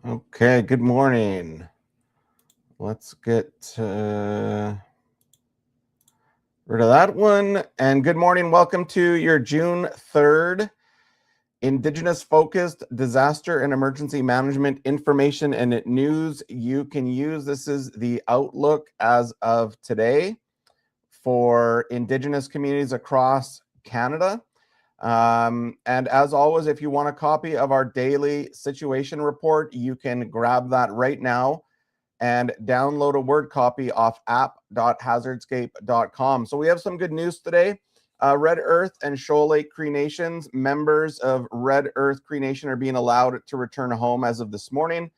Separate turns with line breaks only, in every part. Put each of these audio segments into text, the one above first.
Okay, good morning. Let's get rid of that one. And good morning. Welcome to your June 3rd Indigenous Focused Disaster and Emergency Management Information and News you can use. This is the outlook as of today for Indigenous communities across Canada. And as always, if you want a copy of our daily situation report, you can grab that right now and download a Word copy off app.hazardscape.com. So we have some good news today. Red Earth and Shoal Lake Cree Nations, members of Red Earth Cree Nation are being allowed to return home as of this morning.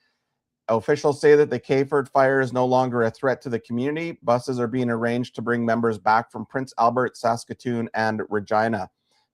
Officials say that the Kayford fire is no longer a threat to the community. Buses are being arranged to bring members back from Prince Albert, Saskatoon, and Regina.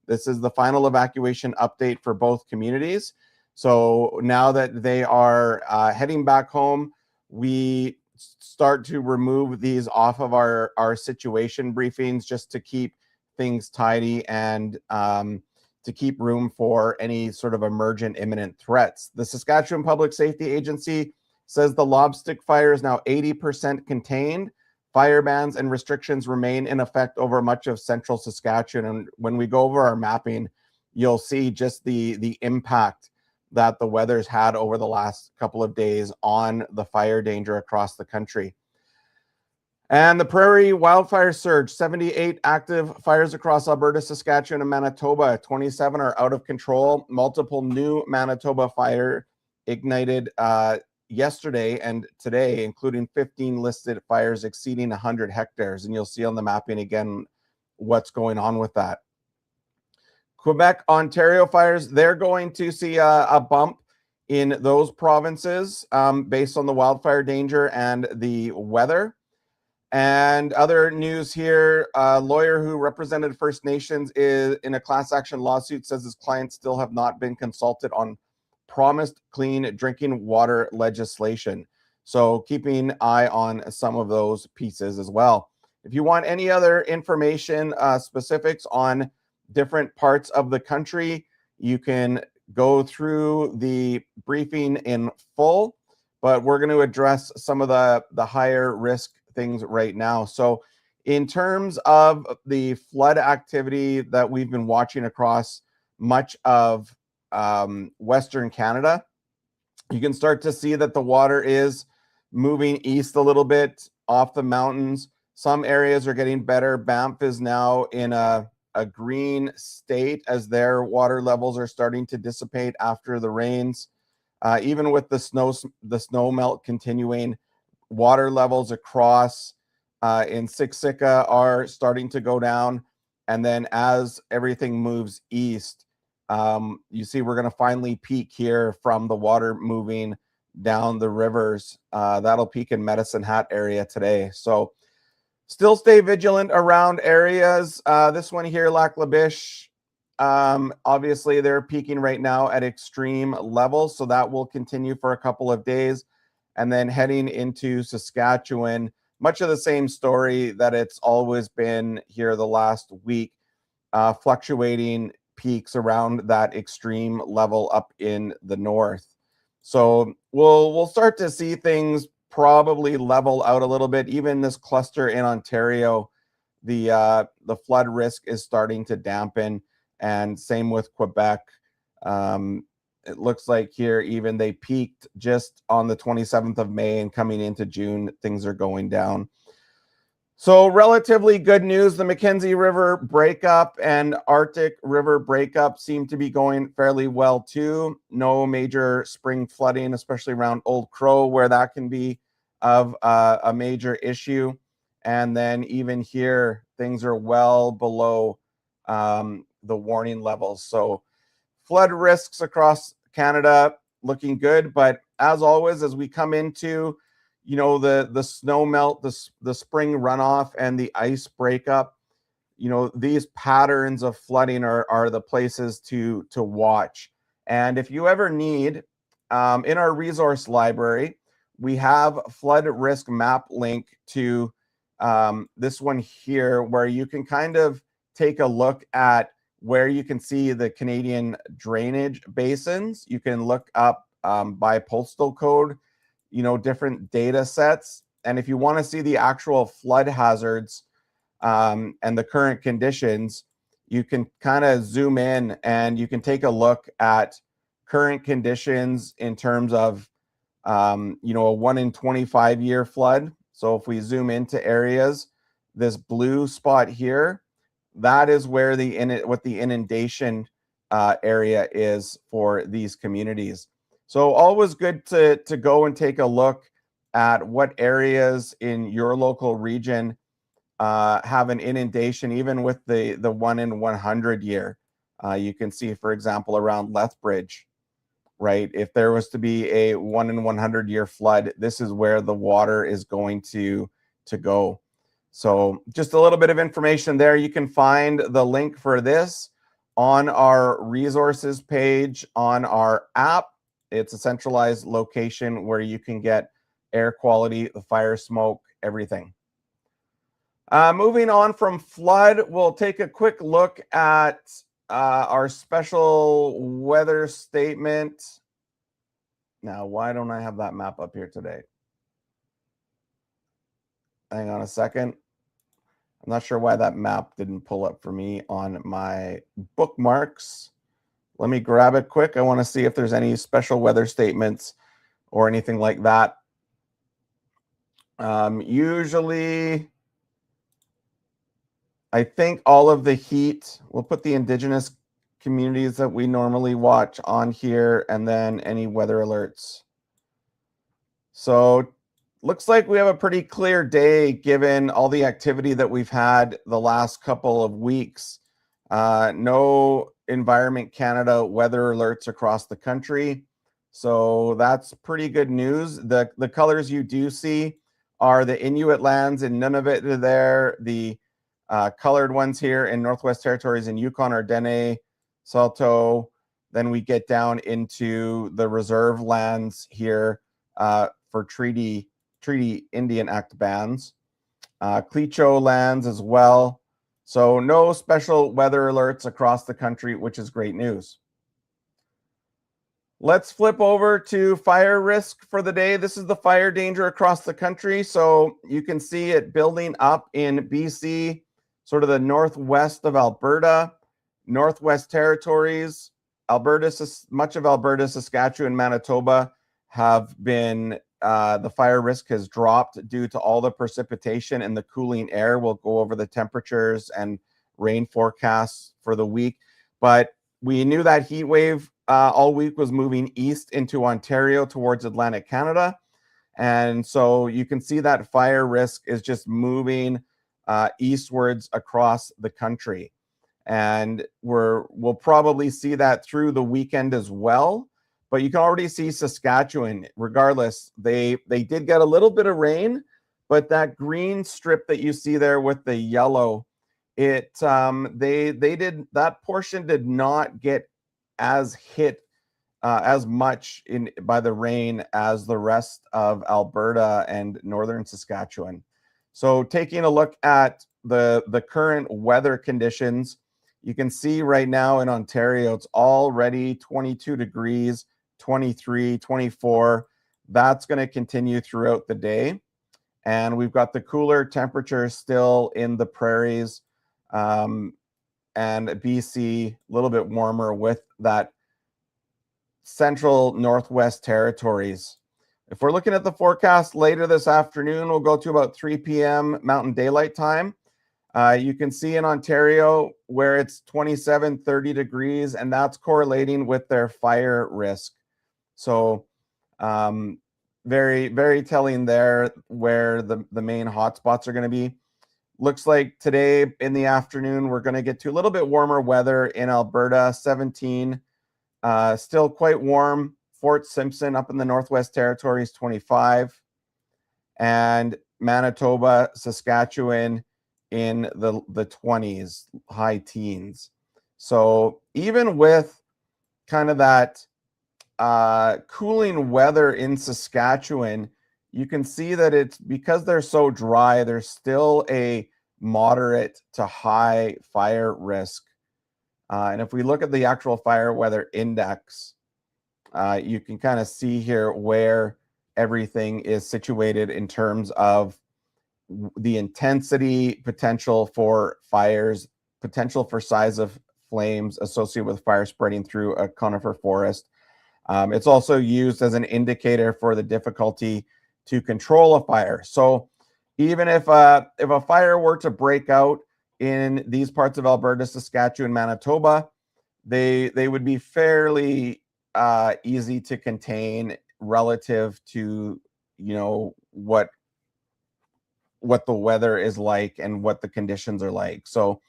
This is the final evacuation update for both communities. So now that they are heading back home, we start to remove these off of our situation briefings just to keep things tidy and to keep room for any sort of emergent imminent threats. The Saskatchewan Public Safety Agency says the Lobstick fire is now 80% contained. Fire bans and restrictions remain in effect over much of central Saskatchewan. And when we go over our mapping, you'll see just the impact that the weather's had over the last couple of days on the fire danger across the country. And the prairie wildfire surge, 78 active fires across Alberta, Saskatchewan, and Manitoba. 27 are out of control. Multiple new Manitoba fire ignited yesterday and today, including 15 listed fires exceeding 100 hectares. And you'll see on the mapping again what's going on with that. Quebec, Ontario fires, they're going to see a bump in those provinces based on the wildfire danger and the weather. And other news here, a lawyer who represented First Nations is in a class action lawsuit says his clients still have not been consulted on promised clean drinking water legislation. So keeping an eye on some of those pieces as well. If you want any other information, specifics on different parts of the country, you can go through the briefing in full, but we're going to address some of the higher risk things right now. So in terms of the flood activity that we've been watching across much of Western Canada, you can start to see that the water is moving east a little bit off the mountains. Some areas are getting better. Banff is now in a green state as their water levels are starting to dissipate after the rains. Even with the snow melt continuing, water levels across in Siksika are starting to go down. And then as everything moves east, you see we're going to finally peak here from the water moving down the rivers. That'll peak in Medicine Hat area today. So still stay vigilant around areas. This one here, Lac La Biche, obviously they're peaking right now at extreme levels. So that will continue for a couple of days. And then heading into Saskatchewan, much of the same story that it's always been here the last week, fluctuating peaks around that extreme level up in the north. So we'll start to see things probably level out a little bit. Even this cluster in Ontario, the flood risk is starting to dampen, and same with Quebec. It looks like here even they peaked just on the 27th of May, and coming into June, things are going down. So relatively good news. The Mackenzie River breakup and Arctic River breakup seem to be going fairly well too. No major spring flooding, especially around Old Crow, where that can be of a major issue. And then even here, things are well below the warning levels. So flood risks across Canada looking good, but as always, as we come into the snow melt, the spring runoff, and the ice breakup, these patterns of flooding are the places to watch. And if you ever need, in our resource library, we have a flood risk map link to this one here, where you can kind of take a look at where you can see the Canadian drainage basins. You can look up by postal code, different data sets. And if you want to see the actual flood hazards and the current conditions, you can kind of zoom in and you can take a look at current conditions in terms of, a 1 in 25 year flood. So if we zoom into areas, this blue spot here, that is where what the inundation area is for these communities. So always good to go and take a look at what areas in your local region have an inundation, even with the 1 in 100 year. You can see, for example, around Lethbridge, right? If there was to be a 1 in 100 year flood, this is where the water is going to go. So just a little bit of information there. You can find the link for this on our resources page on our app. It's a centralized location where you can get air quality, the fire smoke, everything. Moving on from flood, we'll take a quick look at our special weather statement. Now, why don't I have that map up here today? Hang on a second. I'm not sure why that map didn't pull up for me on my bookmarks. Let me grab it quick. I want to see if there's any special weather statements or anything like that. Usually, I think all of the heat, we'll put the Indigenous communities that we normally watch on here, and then any weather alerts. So looks like we have a pretty clear day given all the activity that we've had the last couple of weeks. No Environment Canada weather alerts across the country. So that's pretty good news. The colors you do see are the Inuit lands, and Nunavut are there. The colored ones here in Northwest Territories and Yukon are Dene, Saulteaux. Then we get down into the reserve lands here for Treaty Indian Act bands. Clecho lands as well. So no special weather alerts across the country, which is great news. Let's flip over to fire risk for the day. This is the fire danger across the country. So you can see it building up in BC, sort of the northwest of Alberta, Northwest Territories, much of Alberta, Saskatchewan, Manitoba have been, the fire risk has dropped due to all the precipitation and the cooling air. We'll go over the temperatures and rain forecasts for the week. But we knew that heat wave all week was moving east into Ontario towards Atlantic Canada. And so you can see that fire risk is just moving eastwards across the country. And we'll probably see that through the weekend as well. But you can already see Saskatchewan, regardless, they did get a little bit of rain, but that green strip that you see there with the yellow, that portion did not get as hit as much by the rain as the rest of Alberta and northern Saskatchewan. So taking a look at the current weather conditions, you can see right now in Ontario, it's already 22 degrees, 23, 24. That's going to continue throughout the day. And we've got the cooler temperatures still in the prairies and BC, a little bit warmer with that central Northwest Territories. If we're looking at the forecast later this afternoon, we'll go to about 3 p.m. Mountain Daylight Time. You can see in Ontario where it's 27, 30 degrees, and that's correlating with their fire risk. So very, very telling there where the main hotspots are going to be. Looks like today in the afternoon, we're going to get to a little bit warmer weather in Alberta, 17. Still quite warm. Fort Simpson up in the Northwest Territories, 25. And Manitoba, Saskatchewan in the 20s, high teens. So even with kind of that cooling weather in Saskatchewan, you can see that it's because they're so dry, there's still a moderate to high fire risk. And if we look at the actual fire weather index, You can kind of see here where everything is situated in terms of the intensity, potential for fires, potential for size of flames associated with fire spreading through a conifer forest. It's also used as an indicator for the difficulty to control a fire. So even if a fire were to break out in these parts of Alberta, Saskatchewan, Manitoba, they would be fairly easy to contain relative to, you know, what the weather is like and what the conditions are like. So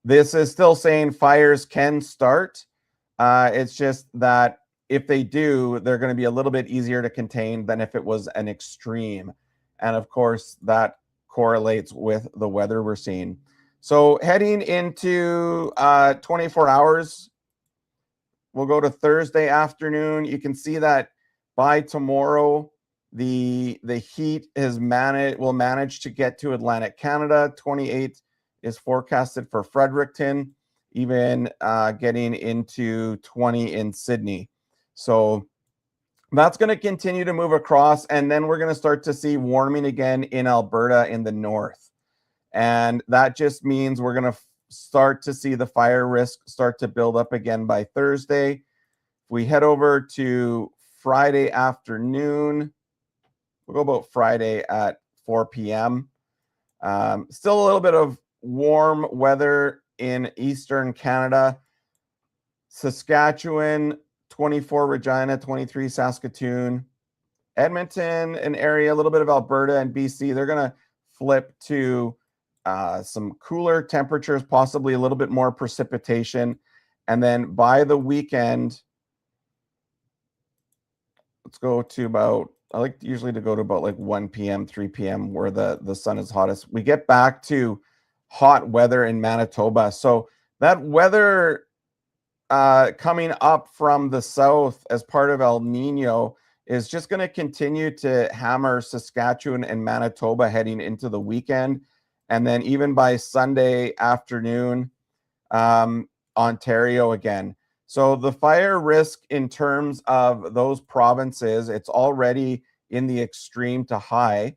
this is still saying fires can start. It's just that if they do, they're going to be a little bit easier to contain than if it was an extreme. And of course, that correlates with the weather we're seeing. So heading into 24 hours, we'll go to Thursday afternoon. You can see that by tomorrow, the heat will manage to get to Atlantic Canada. 28 is forecasted for Fredericton, even getting into 20 in Sydney. So that's going to continue to move across, and then we're going to start to see warming again in Alberta in the north. And that just means we're going to start to see the fire risk start to build up again by Thursday. If we head over to Friday afternoon, we'll go about Friday at 4 p.m. Still a little bit of warm weather in eastern Canada. Saskatchewan, 24 Regina, 23 Saskatoon. Edmonton, an area, a little bit of Alberta and BC, they're going to flip to some cooler temperatures, possibly a little bit more precipitation. And then by the weekend, let's go to about, I like usually to go to about like 1 p.m., 3 p.m. where the sun is hottest. We get back to hot weather in Manitoba. So that weather coming up from the south as part of El Nino is just going to continue to hammer Saskatchewan and Manitoba heading into the weekend. And then even by Sunday afternoon, Ontario again. So the fire risk in terms of those provinces, it's already in the extreme to high.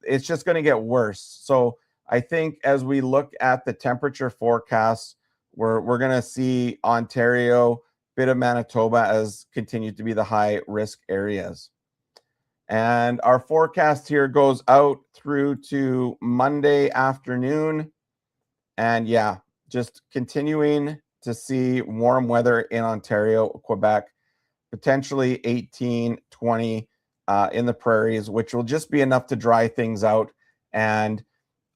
It's just going to get worse. So I think as we look at the temperature forecasts, we're going to see Ontario, bit of Manitoba as continue to be the high risk areas. And our forecast here goes out through to Monday afternoon. And yeah, just continuing to see warm weather in Ontario, Quebec, potentially 18, 20 in the prairies, which will just be enough to dry things out. And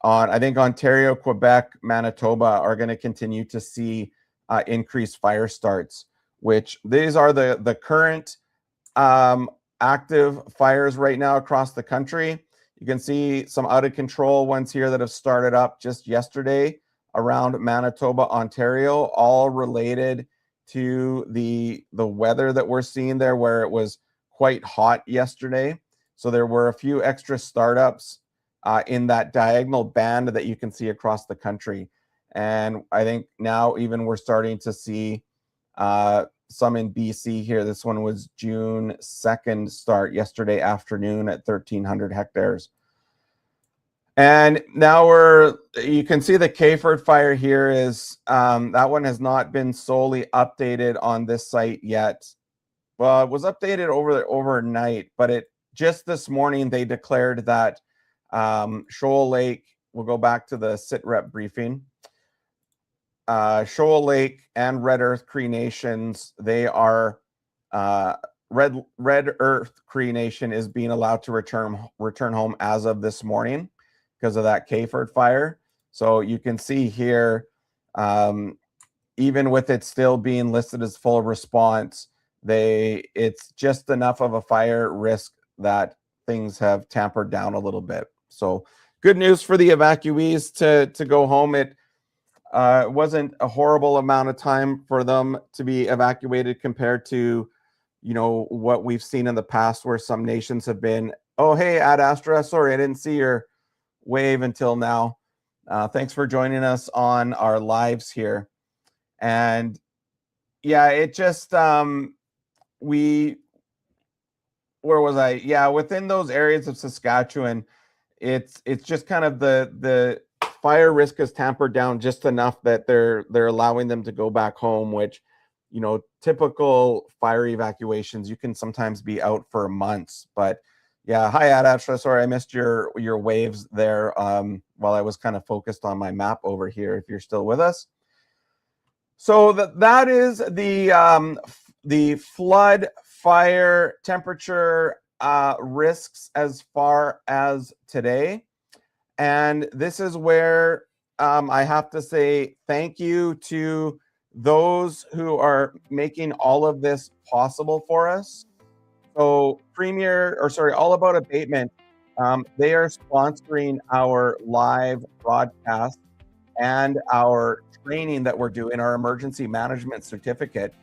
I think Ontario, Quebec, Manitoba are going to continue to see increased fire starts, which these are the current active fires right now across the country. You can see some out of control ones here that have started up just yesterday around Manitoba, Ontario, all related to the weather that we're seeing there, where it was quite hot yesterday. So there were a few extra startups in that diagonal band that you can see across the country. And I think now even we're starting to see some in BC here. This one was June 2nd start yesterday afternoon at 1,300 hectares. And now you can see the Kayford fire here is, that one has not been solely updated on this site yet. Well, it was updated overnight, but just this morning, they declared that Shoal Lake, we'll go back to the SITREP briefing. Shoal Lake and Red Earth Cree Nations, they are, Red Earth Cree Nation is being allowed to return home as of this morning because of that Kayford fire. So you can see here, even with it still being listed as full to it's just enough of a fire risk that things have tampered down a little bit. So good news for the evacuees to go home. It wasn't a horrible amount of time for them to be evacuated compared to, what we've seen in the past where some nations have been, oh, hey, Ad Astra, sorry, I didn't see your wave until now. Thanks for joining us on our lives here. And yeah, it just, we where was I? Yeah, within those areas of Saskatchewan, it's just kind of the fire risk is tampered down just enough that they're allowing them to go back home, which, you know, typical fire evacuations, you can sometimes be out for months. But yeah, hi Adashra, sorry I missed your waves there while I was kind of focused on my map over here, if you're still with us. So that is the flood, fire, temperature risks as far as today. And this is where I have to say thank you to those who are making all of this possible for us. So All About Abatement, they are sponsoring our live broadcast and our training that we're doing, our emergency management certificate.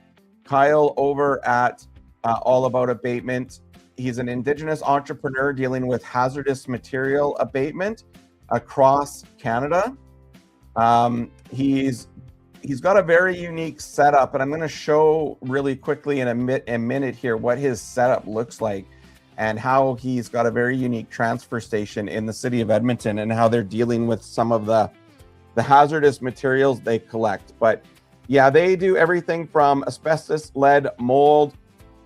Kyle over at All About Abatement, he's an Indigenous entrepreneur dealing with hazardous material abatement across Canada. He's got a very unique setup, and I'm going to show really quickly in a minute here what his setup looks like and how he's got a very unique transfer station in the city of Edmonton and how they're dealing with some of the hazardous materials they collect. But yeah, they do everything from asbestos, lead, mold,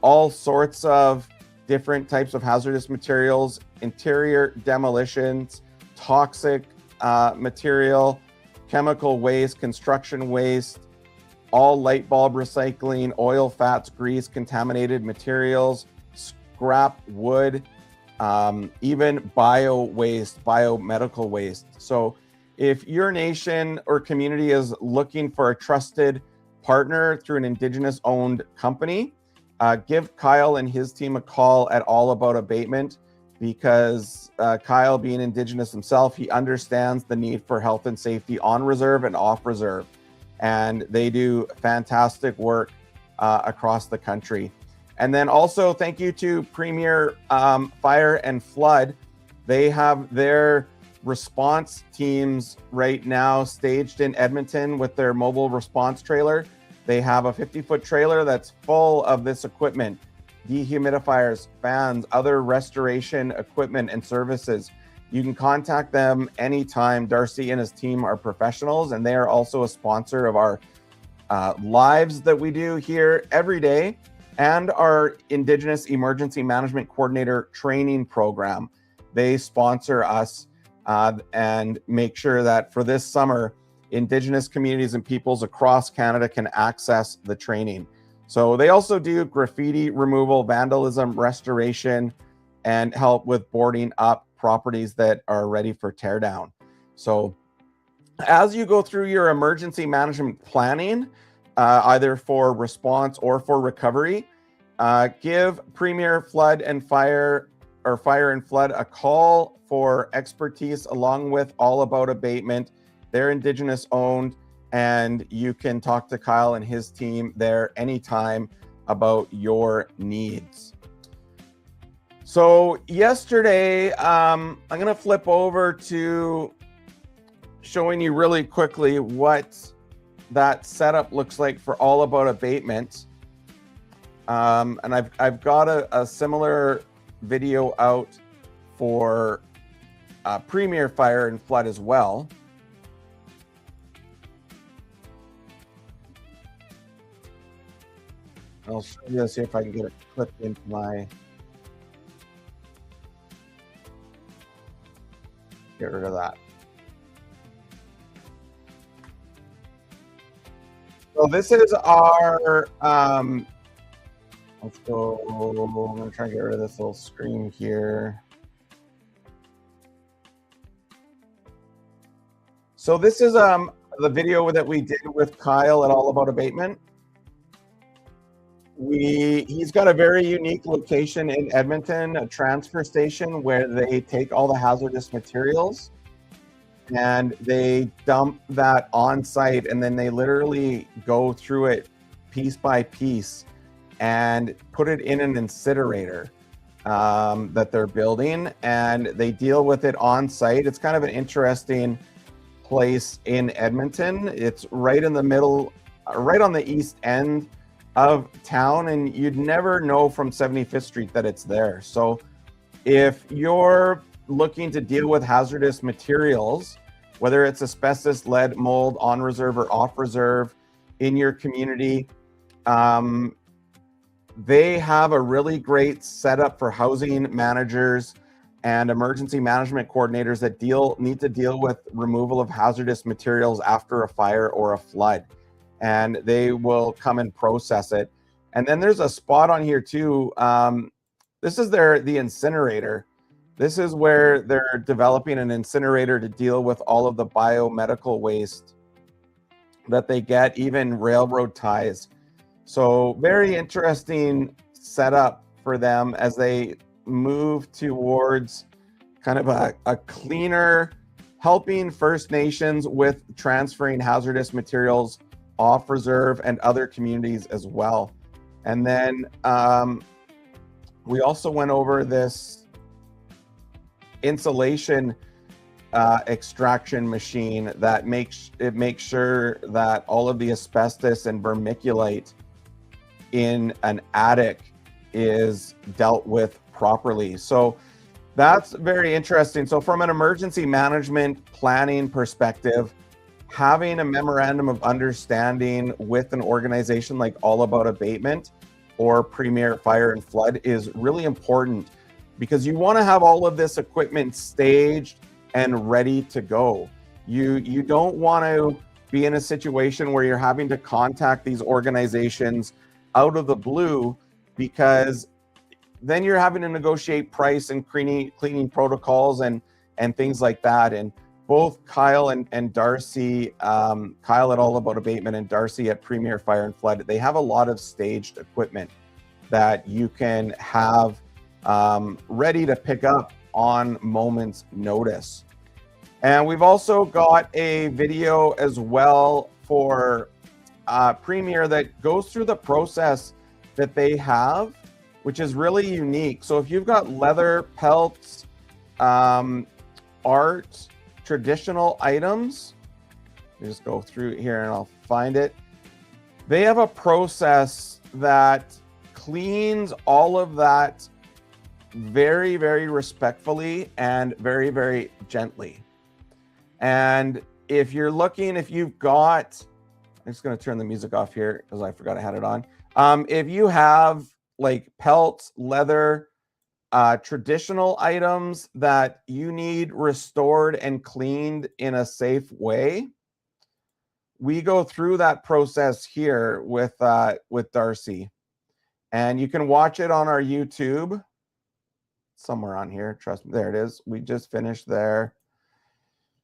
all sorts of different types of hazardous materials, interior demolitions, toxic material, chemical waste, construction waste, all light bulb recycling, oil, fats, grease, contaminated materials, scrap wood, even bio waste, biomedical waste. So if your nation or community is looking for a trusted partner through an Indigenous owned company, give Kyle and his team a call at All About Abatement, because Kyle, being Indigenous himself, he understands the need for health and safety on reserve and off reserve. And they do fantastic work across the country. And then also thank you to Premier Fire and Flood. They have their response teams right now staged in Edmonton with their mobile response trailer. They have a 50-foot trailer that's full of this equipment: dehumidifiers, fans, other restoration equipment and services. You can contact them anytime. Darcy and his team are professionals, and they are also a sponsor of our lives that we do here every day and our Indigenous Emergency Management Coordinator training program. They sponsor us and make sure that for this summer, Indigenous communities and peoples across Canada can access the training. So they also do graffiti removal, vandalism, restoration, and help with boarding up properties that are ready for teardown. So as you go through your emergency management planning, either for response or for recovery, give Premier Flood and Fire or Fire and Flood a call for expertise, along with All About Abatement. They're Indigenous owned, and you can talk to Kyle and his team there anytime about your needs. So yesterday, I'm going to flip over to showing you really quickly what that setup looks like for All About Abatement. And I've got a similar video out for Premier Fire and Flood as well. I'll show you this, see if I can get it clipped into my... Get rid of that. So this is our... let's go... I'm going to try and get rid of this little screen here. So this is the video that we did with Kyle at All About Abatement. He's got a very unique location in Edmonton, a transfer station where they take all the hazardous materials and they dump that on site, and then they literally go through it piece by piece and put it in an incinerator that they're building, and they deal with it on site. It's kind of an interesting place in Edmonton. It's right in the middle, right on the east end of town, and you'd never know from 75th Street that it's there. So if you're looking to deal with hazardous materials, whether it's asbestos, lead, mold, on reserve or off reserve in your community, they have a really great setup for housing managers and emergency management coordinators that need to deal with removal of hazardous materials after a fire or a flood. And they will come and process it. And then there's a spot on here too. This is the incinerator. This is where they're developing an incinerator to deal with all of the biomedical waste that they get, even railroad ties. So very interesting setup for them as they move towards kind of a cleaner, helping First Nations with transferring hazardous materials off reserve and other communities as well. And then we also went over this insulation extraction machine that makes sure that all of the asbestos and vermiculite in an attic is dealt with properly. So that's very interesting. So from an emergency management planning perspective, having a memorandum of understanding with an organization like All About Abatement or Premier Fire and Flood is really important, because you want to have all of this equipment staged and ready to go. You don't want to be in a situation where you're having to contact these organizations out of the blue, because then you're having to negotiate price and cleaning protocols and things like that. And both Kyle and Darcy, Kyle at All About Abatement and Darcy at Premier Fire and Flood, they have a lot of staged equipment that you can have ready to pick up on moment's notice. And we've also got a video as well for Premier that goes through the process that they have, which is really unique. So if you've got leather, pelts, art, traditional items, let me just go through here and I'll find it. They have a process that cleans all of that very, very respectfully and very, very gently. And if you're looking, if you've got, I'm just going to turn the music off here because I forgot I had it on. If you have like pelts, leather, traditional items that you need restored and cleaned in a safe way, we go through that process here with Darcy. And you can watch it on our YouTube. Somewhere on here, trust me, there it is. We just finished there.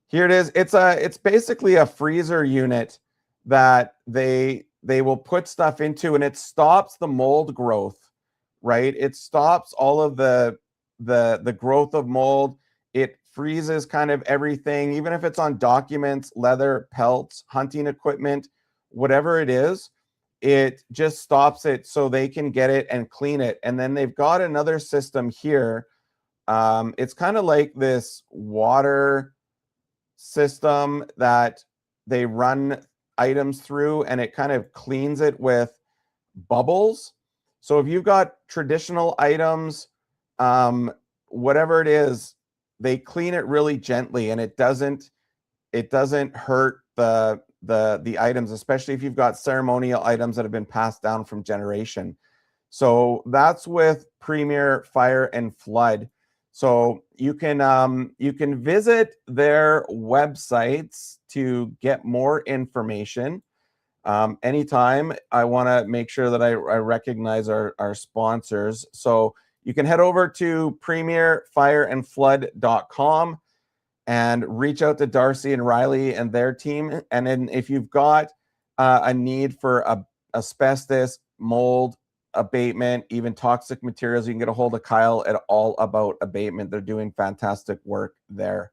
Here it is. It's basically a freezer unit that they will put stuff into, and it stops the mold growth, right? It stops all of the growth of mold. It freezes kind of everything, even if it's on documents, leather, pelts, hunting equipment, whatever it is, it just stops it so they can get it and clean it. And then they've got another system here. It's kind of like this water system that they run items through, and it kind of cleans it with bubbles. So if you've got traditional items, whatever it is, they clean it really gently, and it doesn't hurt the items, especially if you've got ceremonial items that have been passed down from generation. So that's with Premier Fire and Flood. So you can visit their websites to get more information. Anytime. I want to make sure that I recognize our sponsors. So you can head over to premierfireandflood.com and reach out to Darcy and Riley and their team. And then if you've got a need for asbestos, mold abatement, even toxic materials, you can get a hold of Kyle at All About Abatement. They're doing fantastic work there.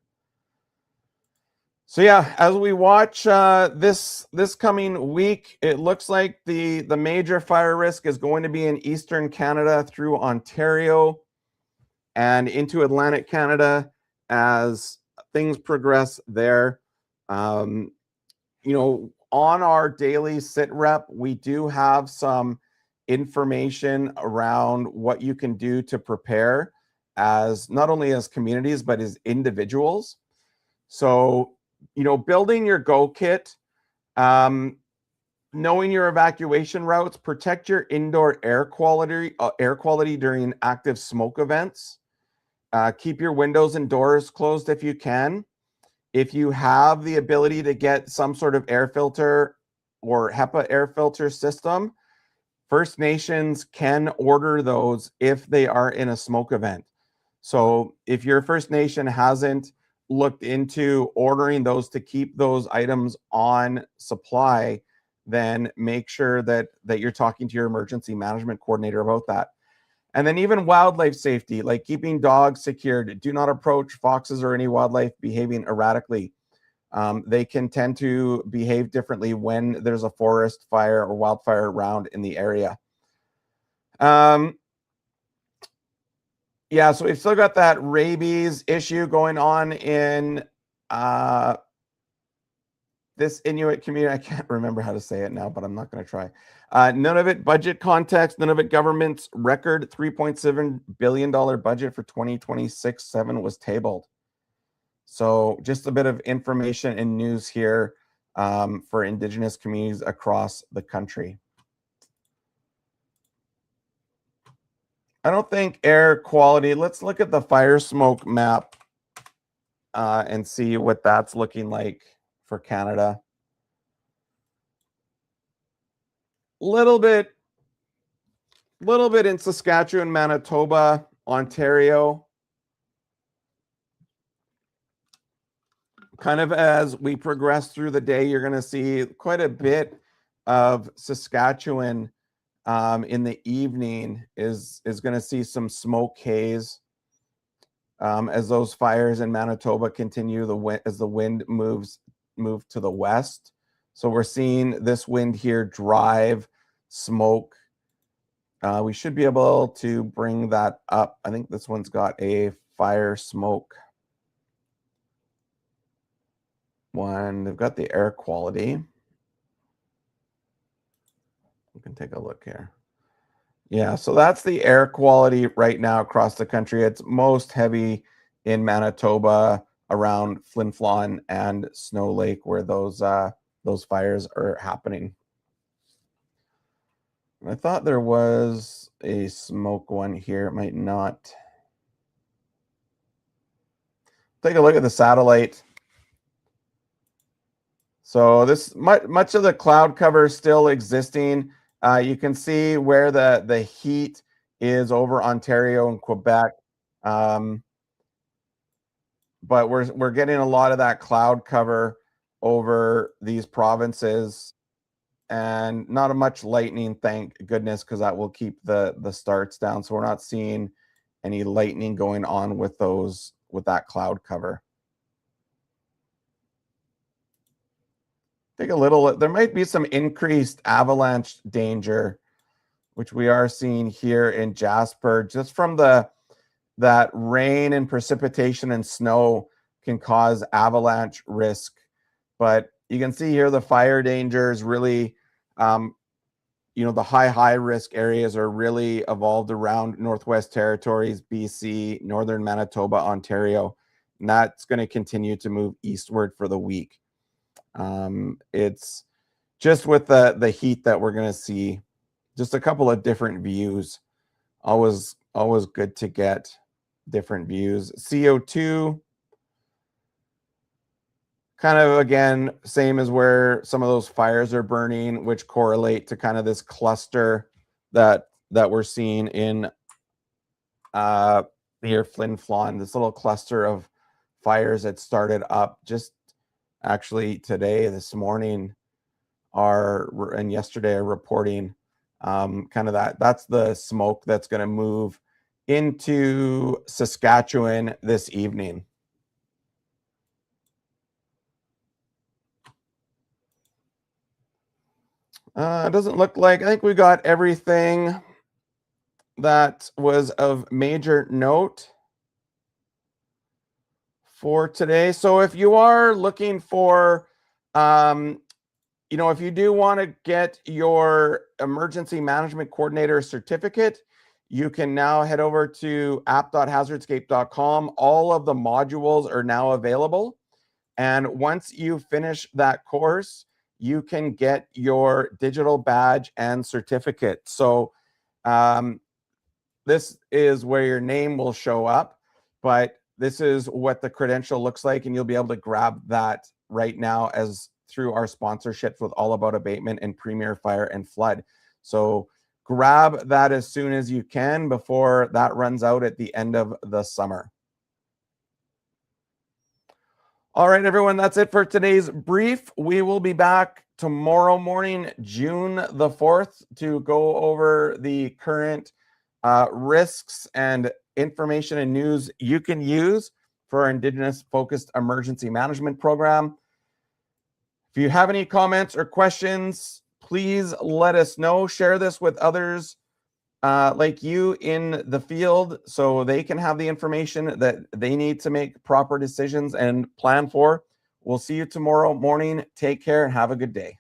So yeah, as we watch this coming week, it looks like the major fire risk is going to be in Eastern Canada through Ontario and into Atlantic Canada as things progress there. You know, on our daily sit rep, we do have some information around what you can do to prepare as not only as communities, but as individuals. So, building your go kit, knowing your evacuation routes, protect your indoor air quality during active smoke events. Keep your windows and doors closed if you can. If you have the ability to get some sort of air filter or HEPA air filter system, First Nations can order those if they are in a smoke event. So if your First Nation hasn't looked into ordering those to keep those items on supply, then make sure that you're talking to your emergency management coordinator about that. And then even wildlife safety, like keeping dogs secured. Do not approach foxes or any wildlife behaving erratically. They can tend to behave differently when there's a forest fire or wildfire around in the area. Yeah, so we've still got that rabies issue going on in this Inuit community. I can't remember how to say it now, but I'm not going to try. None of it budget context, none of it government's record $3.7 billion budget for 2026-7 was tabled. So just a bit of information and news here for Indigenous communities across the country. I don't think air quality, let's look at the fire smoke map and see what that's looking like for Canada. Little bit in Saskatchewan, Manitoba, Ontario. Kind of as we progress through the day, you're going to see quite a bit of Saskatchewan in the evening is going to see some smoke haze as those fires in Manitoba continue as the wind move to the west. So we're seeing this wind here drive smoke. We should be able to bring that up. I think this one's got a fire smoke one. They've got the air quality. We can take a look here. Yeah, so that's the air quality right now across the country. It's most heavy in Manitoba, around Flin Flon and Snow Lake, where those fires are happening. I thought there was a smoke one here. It might not. Take a look at the satellite. So this much of the cloud cover is still existing. You can see where the heat is over Ontario and Quebec. But we're getting a lot of that cloud cover over these provinces, and not much lightning, thank goodness, because that will keep the starts down. So we're not seeing any lightning going on with that cloud cover. Take a little, there might be some increased avalanche danger, which we are seeing here in Jasper, just from that rain and precipitation and snow can cause avalanche risk. But you can see here the fire danger is really, the high risk areas are really evolved around Northwest Territories, BC, Northern Manitoba, Ontario, and that's going to continue to move eastward for the week. It's just with the heat that we're going to see, just a couple of different views. Always good to get different views. CO2, kind of, again, same as where some of those fires are burning, which correlate to kind of this cluster that we're seeing in here, Flin Flon, this little cluster of fires that started up just actually today, this morning, and yesterday are reporting kind of that's the smoke that's going to move into Saskatchewan this evening. It doesn't look like, I think we got everything that was of major note for today. So if you are looking for if you do want to get your emergency management coordinator certificate, you can now head over to app.hazardscape.com. All of the modules are now available. And once you finish that course, you can get your digital badge and certificate. So this is where your name will show up, but this is what the credential looks like, and you'll be able to grab that right now as through our sponsorships with All About Abatement and Premier Fire and Flood. So grab that as soon as you can before that runs out at the end of the summer. All right, everyone, that's it for today's brief. We will be back tomorrow morning, June the 4th, to go over the current risks and information and news you can use for our Indigenous focused emergency management program. If you have any comments or questions, please let us know. Share this with others like you in the field so they can have the information that they need to make proper decisions and plan for. We'll see you tomorrow morning. Take care and have a good day.